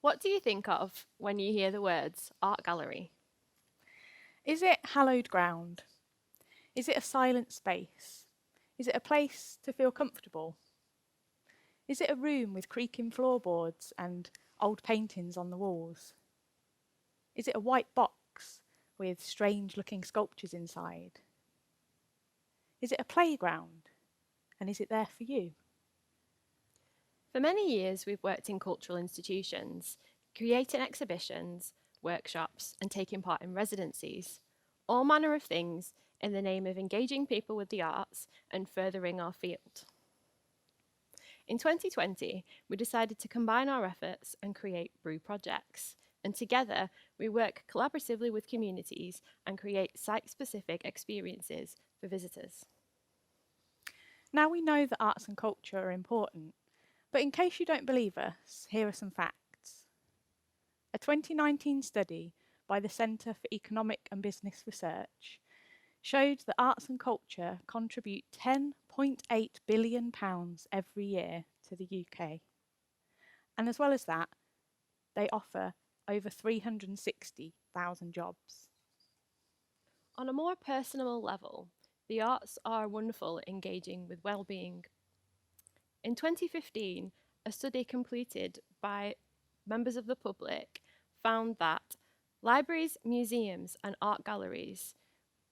What do you think of when you hear the words art gallery? Is it hallowed ground? Is it a silent space? Is it a place to feel comfortable? Is it a room with creaking floorboards and old paintings on the walls? Is it a white box with strange looking sculptures inside? Is it a playground? And is it there for you? For many years, we've worked in cultural institutions, creating exhibitions, workshops, and taking part in residencies, all manner of things in the name of engaging people with the arts and furthering our field. In 2020, we decided to combine our efforts and create Brew Projects. And together, we work collaboratively with communities and create site-specific experiences for visitors. Now we know that arts and culture are important, but in case you don't believe us, here are some facts. A 2019 study by the Centre for Economic and Business Research showed that arts and culture contribute £10.8 billion every year to the UK. And as well as that, they offer over 360,000 jobs. On a more personal level, the arts are wonderful at engaging with well-being. In 2015, a study completed by members of the public found that libraries, museums, and art galleries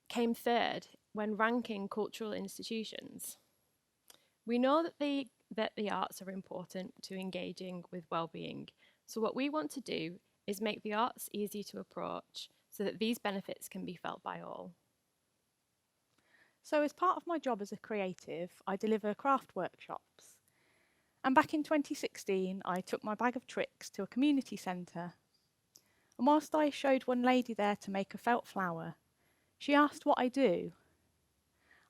came third when ranking cultural institutions. We know that the arts are important to engaging with well-being, so what we want to do is make the arts easy to approach so that these benefits can be felt by all. So, as part of my job as a creative, I deliver craft workshops. And back in 2016, I took my bag of tricks to a community centre. And whilst I showed one lady there to make a felt flower, she asked what I do.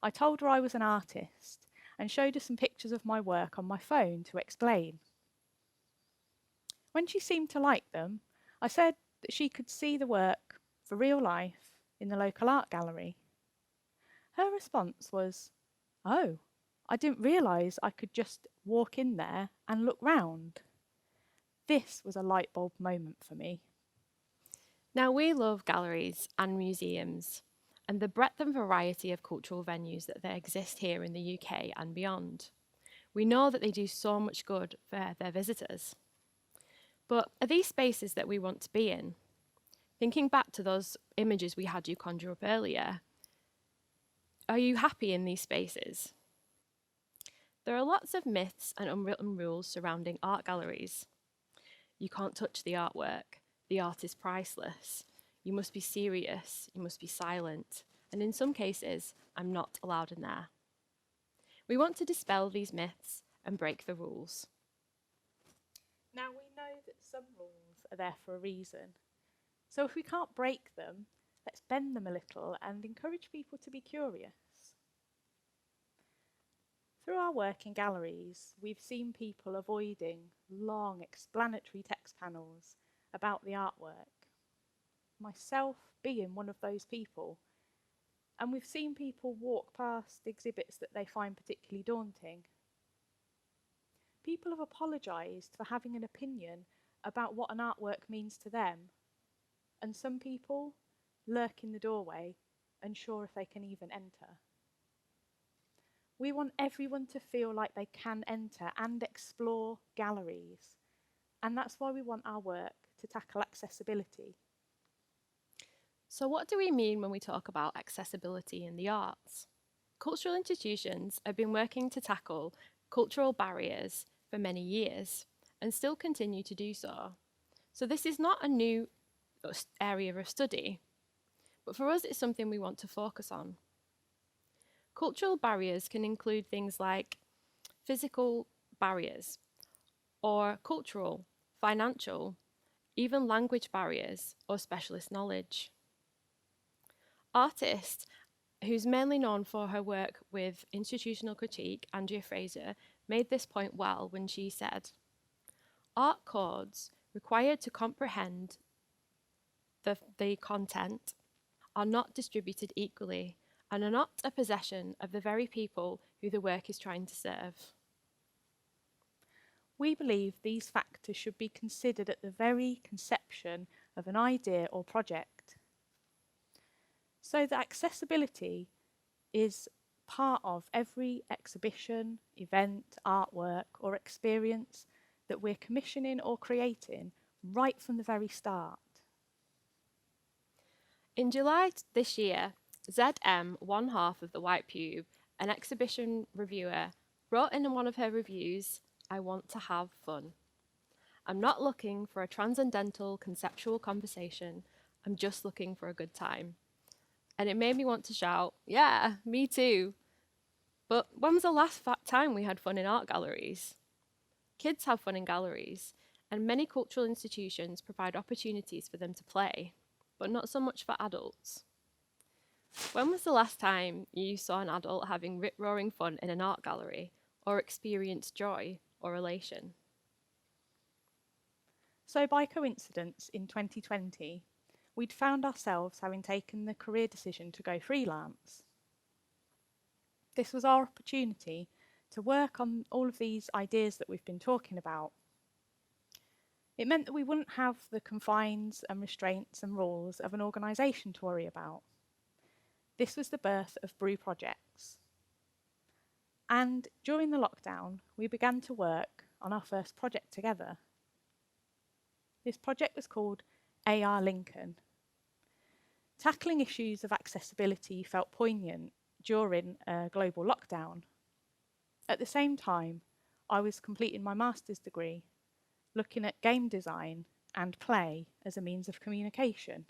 I told her I was an artist and showed her some pictures of my work on my phone to explain. When she seemed to like them, I said that she could see the work for real life in the local art gallery. Her response was, "Oh, I didn't realise I could just walk in there and look round." This was a light bulb moment for me. Now, we love galleries and museums and the breadth and variety of cultural venues that they exist here in the UK and beyond. We know that they do so much good for their visitors. But are these spaces that we want to be in? Thinking back to those images we had you conjure up earlier, are you happy in these spaces? There are lots of myths and unwritten rules surrounding art galleries. You can't touch the artwork. The art is priceless. You must be serious. You must be silent. And in some cases, I'm not allowed in there. We want to dispel these myths and break the rules. Now we know that some rules are there for a reason. So if we can't break them, let's bend them a little and encourage people to be curious. Through our work in galleries, we've seen people avoiding long explanatory text panels about the artwork, myself being one of those people. And we've seen people walk past exhibits that they find particularly daunting. People have apologised for having an opinion about what an artwork means to them, and some people lurk in the doorway, unsure if they can even enter. We want everyone to feel like they can enter and explore galleries, and that's why we want our work to tackle accessibility. So, what do we mean when we talk about accessibility in the arts? Cultural institutions have been working to tackle cultural barriers for many years and still continue to do so. So, this is not a new area of study, but for us, it's something we want to focus on. Cultural barriers can include things like physical barriers, or cultural, financial, even language barriers or specialist knowledge. Artist, who's mainly known for her work with institutional critique, Andrea Fraser, made this point well when she said, "Art codes required to comprehend the content are not distributed equally and are not a possession of the very people who the work is trying to serve." We believe these factors should be considered at the very conception of an idea or project. So that accessibility is part of every exhibition, event, artwork, or experience that we're commissioning or creating right from the very start. In July this year, ZM, one half of the White Pube, an exhibition reviewer, wrote in one of her reviews, "I want to have fun. I'm not looking for a transcendental conceptual conversation. I'm just looking for a good time." And it made me want to shout, "Yeah, me too." But when was the last time we had fun in art galleries? Kids have fun in galleries, and many cultural institutions provide opportunities for them to play, but not so much for adults. When was the last time you saw an adult having rip-roaring fun in an art gallery, or experienced joy or elation? So by coincidence, in 2020, we'd found ourselves having taken the career decision to go freelance. This was our opportunity to work on all of these ideas that we've been talking about. It meant that we wouldn't have the confines and restraints and rules of an organisation to worry about. This was the birth of Brew Projects. And during the lockdown, we began to work on our first project together. This project was called AR Lincoln. Tackling issues of accessibility felt poignant during a global lockdown. At the same time, I was completing my master's degree, looking at game design and play as a means of communication.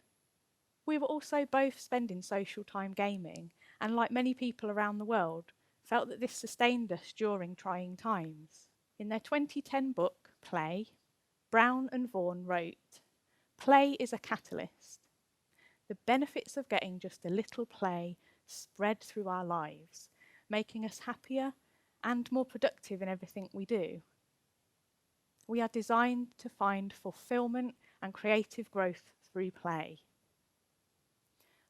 We were also both spending social time gaming, and like many people around the world, felt that this sustained us during trying times. In their 2010 book, Play, Brown and Vaughan wrote, "Play is a catalyst. The benefits of getting just a little play spread through our lives, making us happier and more productive in everything we do. We are designed to find fulfillment and creative growth through play."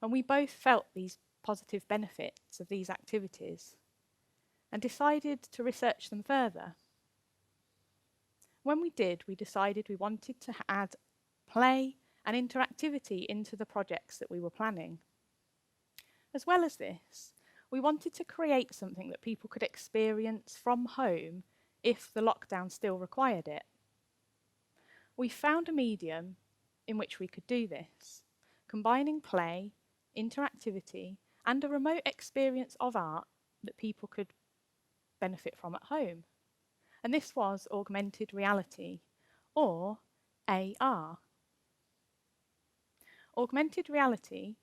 And we both felt these positive benefits of these activities and decided to research them further. When we did, we decided we wanted to add play and interactivity into the projects that we were planning. As well as this, we wanted to create something that people could experience from home if the lockdown still required it. We found a medium in which we could do this, combining play, interactivity, and a remote experience of art that people could benefit from at home. And this was augmented reality, or AR. Augmented reality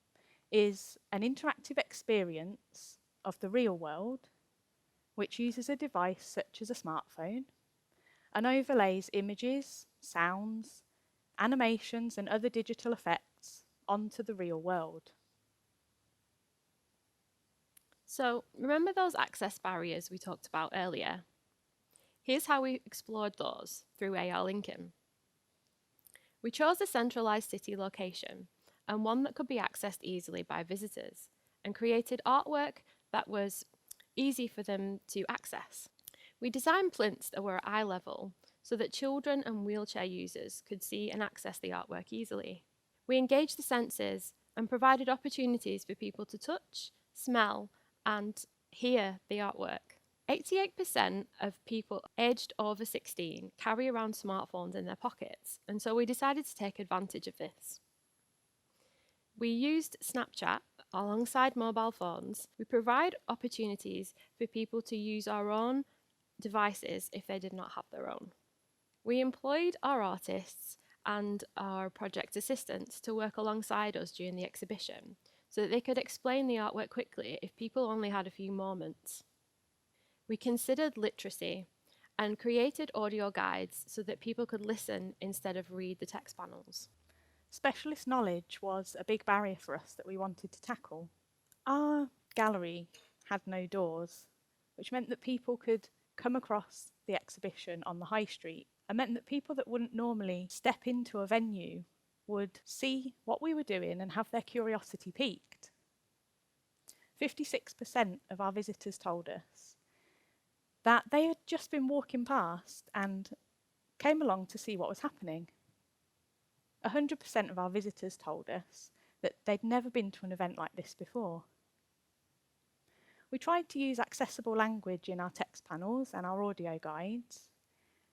is an interactive experience of the real world, which uses a device such as a smartphone and overlays images, sounds, animations, and other digital effects onto the real world. So, remember those access barriers we talked about earlier? Here's how we explored those through AR Lincoln. We chose a centralised city location and one that could be accessed easily by visitors, and created artwork that was easy for them to access. We designed plinths that were at eye level so that children and wheelchair users could see and access the artwork easily. We engaged the senses and provided opportunities for people to touch, smell, and hear the artwork. 88% of people aged over 16 carry around smartphones in their pockets, and so we decided to take advantage of this. We used Snapchat alongside mobile phones. We provide opportunities for people to use our own devices if they did not have their own. We employed our artists and our project assistants to work alongside us during the exhibition so that they could explain the artwork quickly if people only had a few moments. We considered literacy and created audio guides so that people could listen instead of read the text panels. Specialist knowledge was a big barrier for us that we wanted to tackle. Our gallery had no doors, which meant that people could come across the exhibition on the high street, and meant that people that wouldn't normally step into a venue would see what we were doing and have their curiosity piqued. 56% of our visitors told us that they had just been walking past and came along to see what was happening. 100% of our visitors told us that they'd never been to an event like this before. We tried to use accessible language in our text panels and our audio guides.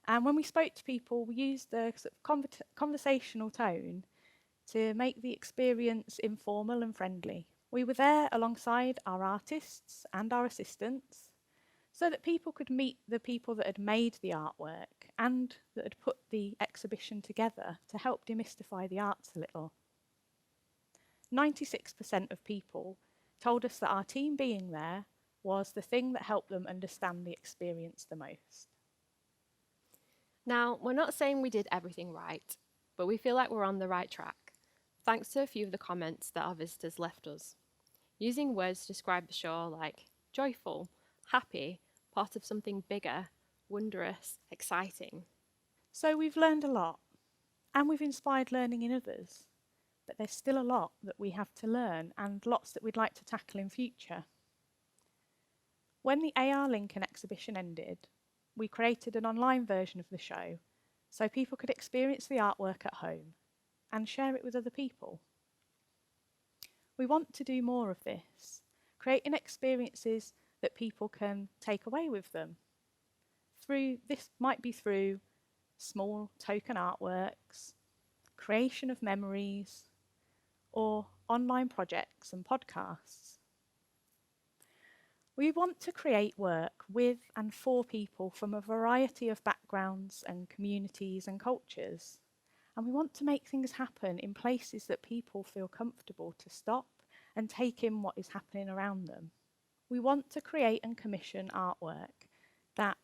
And when we spoke to people, we used the sort of conversational tone to make the experience informal and friendly. We were there alongside our artists and our assistants so that people could meet the people that had made the artwork and that had put the exhibition together to help demystify the arts a little. 96% of people told us that our team being there was the thing that helped them understand the experience the most. Now, we're not saying we did everything right, but we feel like we're on the right track, thanks to a few of the comments that our visitors left us. Using words to describe the show like joyful, happy, part of something bigger, wondrous, exciting. So we've learned a lot, and we've inspired learning in others, but there's still a lot that we have to learn and lots that we'd like to tackle in future. When the AR Lincoln exhibition ended, we created an online version of the show so people could experience the artwork at home and share it with other people. We want to do more of this, creating experiences that people can take away with them. This might be through small token artworks, creation of memories, or online projects and podcasts. We want to create work with and for people from a variety of backgrounds and communities and cultures. And we want to make things happen in places that people feel comfortable to stop and take in what is happening around them. We want to create and commission artwork that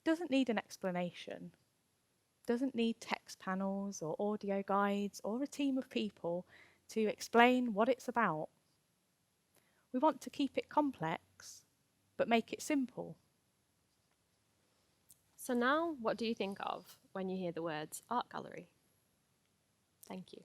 doesn't need an explanation, doesn't need text panels or audio guides or a team of people to explain what it's about. We want to keep it complex, but make it simple. So now, what do you think of when you hear the words art gallery? Thank you.